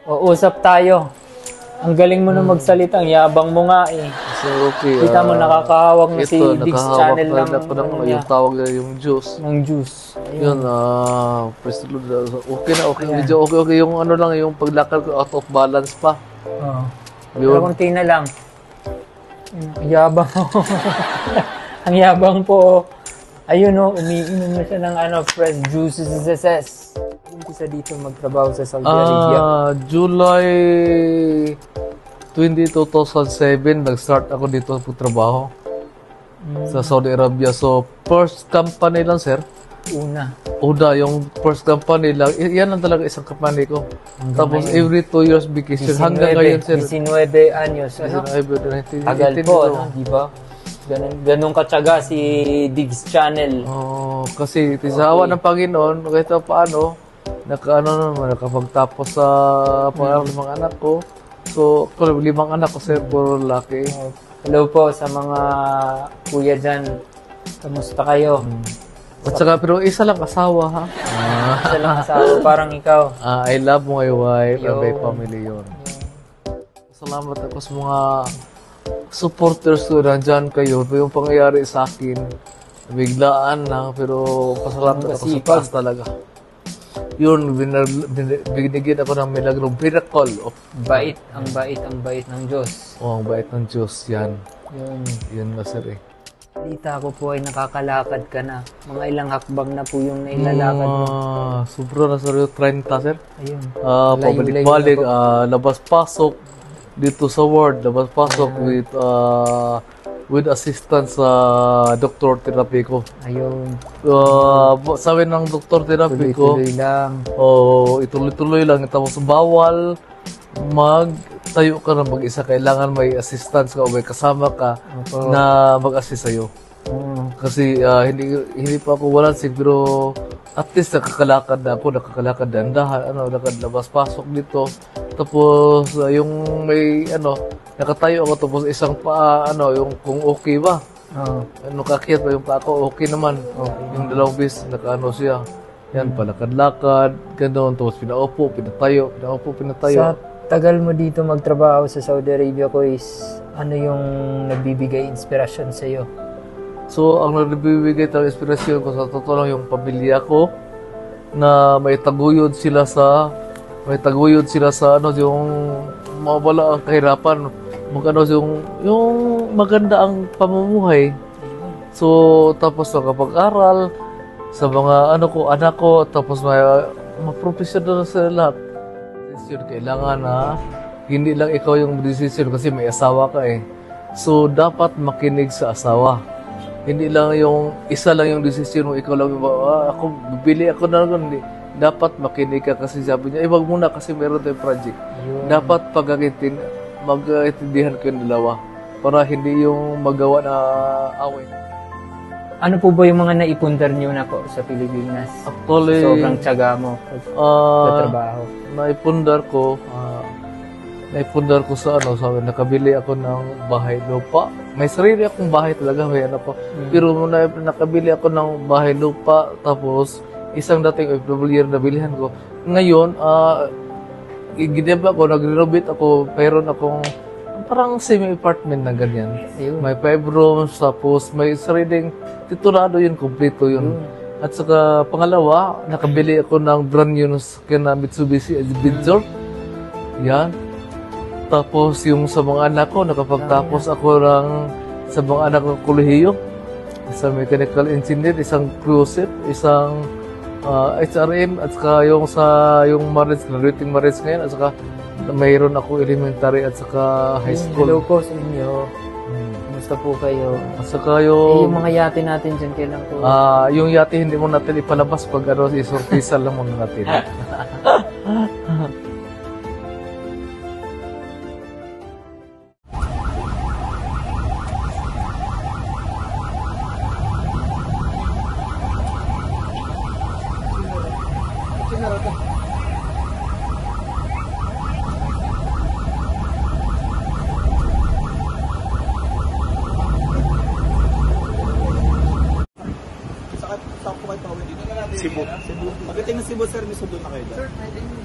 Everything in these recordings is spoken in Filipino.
O, usap tayo. Ang galing mo na magsalita, ang yabang mo nga eh. So, okay. Kita mo nakakahawak na si Diggs channel lang. Yung tawag na yung juice. Ng juice. Yun, okay na, okay. Medyo okay yung ano lang, yung paglakad ko out of balance pa. Oo. Pero kunti na lang. Ang yabang mo. Ang yabang po. Ayun o, umiinom na siya ng fresh juices. Umpisa dito magtrabaho sa Saudi Arabia. July 20, 2007, nag-start ako dito trabaho sa Saudi Arabia. So, first company lang, sir. Una, yung first company lang. Yan lang talaga isang company ko. Tapos, every 2 years vacation. Hanggang ngayon, sir. 19 anyos. Tagal po, di ba? Ganun katsaga si Diggs Channel. Kasi tisawa ng Panginoon, kahit paano, nakapagtapos sa pangarap ng mga anak ko. So, 5 anak ko, sir, puro laki. Hello po sa mga kuya dyan. Kamusta kayo? At saka, pero isa lang asawa, ha? Isa lang asawa, parang ikaw. I love my wife and my family yun. Salamat ako sa mga supporters ko, nandyan kayo. Ito yung pangyayari sa akin. Biglaan lang, pero pasalamat ako sa taas talaga. Yun, binigyan ako ng milagro, miracle of bait, ang bait ng Diyos. Ang bait ng Diyos, yan. Yun na, sir, eh. Balita ko po ay nakakalakad ka na. Mga ilang hakbang na po yung nailalakad mo. Sobra na, sir, 30, sir. Ayun. Pabalik-balik, labas-pasok dito sa ward, labas-pasok with assistance sa doktor therapy ko. Ayun. Sabi ng doktor therapy ko, tuloy lang. Ituloy-tuloy lang. Tapos bawal magtayo ka na mag-isa. Kailangan may assistance ka o may kasama ka na mag-assist sa'yo. Kasi hindi pa ako walansing, pero at least nakakalakad na ako, dahan-dahan, labas-pasok dito. Tapos yung may nakatayo ako, tapos isang paa, yung kung okay ba. Kakiyat ba yung paa ko, okay naman. Yung dalawang bis, siya. Yan, palakad-lakad, gano'n. Tapos pinaupo, pinatayo. Sa tagal mo dito magtrabaho sa Saudi Arabia ko is, ano yung nagbibigay inspirasyon sa iyo? So, ang nagbibigay ng inspirasyon ko sa totoo lang yung pamilya ko na may taguyod sila sa yung mawala ang kahirapan, yung maganda ang pamumuhay. So, tapos nakapag-aral sa mga anak ko, tapos may maprofessional sa lahat. Kailangan na hindi lang ikaw yung decision kasi may asawa ka eh. So, dapat makinig sa asawa. Hindi lang yung isa lang yung decision mo, ikaw lang yung ako bibili ako na lang. Hindi. Dapat makinig ka kasi sabi niya, wag muna kasi meron tayong project. Dapat mag-intindihan ko yung dalawa para hindi yung magawa na away. Ano po ba yung mga naipundar niyo na po sa Pilipinas? Actually, sobrang tiyaga mo sa trabaho. Naipundar ko sa nakabili ako ng bahay lupa. May sarili akong bahay talaga, may Pero nakabili ako ng bahay lupa, tapos isang dating OFW na bilihan ko. Ngayon, nag-renovate ako, mayroon akong parang semi-apartment na ganyan. May 5 rooms, tapos may sariling titulado yun, kompleto yun. At saka pangalawa, nakabili ako ng brand new na Mitsubishi Adventure. Yan. Tapos yung sa mga anak ko, nakapagtapos ako sa mga anak ko kolehiyo. Isang mechanical engineer, isang cruiser, isang HRM, at saka yung Marines, graduating Marines ngayon, at saka mayroon ako elementary at saka high school. Hello po sa inyo. Kumusta po kayo? At saka yung mga yate natin dyan, kailan po? Yung yate hindi mo natin ipalabas pag isortisa lang muna natin. Cebu. Pagdating ng Cebu, sir, may sundo na kayo dyan?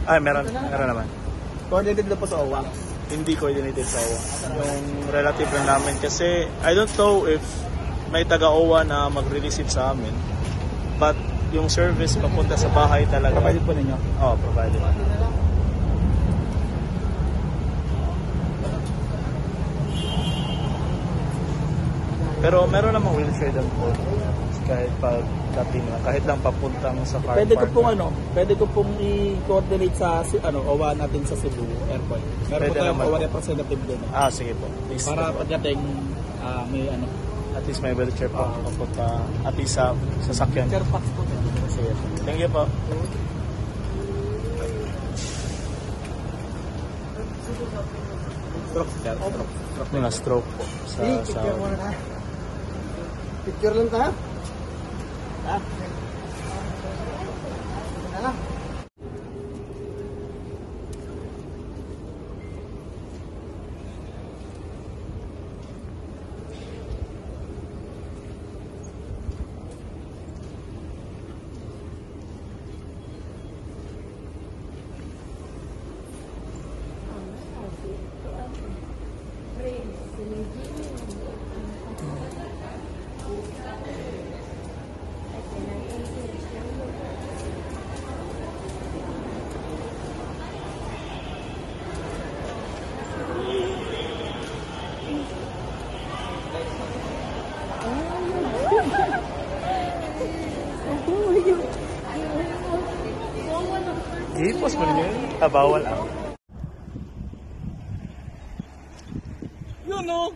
Ay, meron naman. Coordinated na po sa OWA. Hindi coordinated sa OWA. Yung relative lang namin kasi I don't know if may taga-OWA na mag-receive sa amin. But yung service papunta sa bahay talaga. Provided po ninyo? Oo, provided. Pero meron namang wheelchair doon po. Kahit pagdating na, kahit lang papuntang sa car Pwede ko park. pwede ko pong i-coordinate sa OWA natin sa Cebu Airport. Meron Pwede po tayong naman. OWA representative doon. Sige po. Please, Para pagdating may at least may wheelchair po. Papunta at least sa sasakyan. Fairfax po. Sige. Thank you po. Stroke. Mga stroke po. Sa Picture lang tayo. i-post mo rin yun. Bawal Yun, no?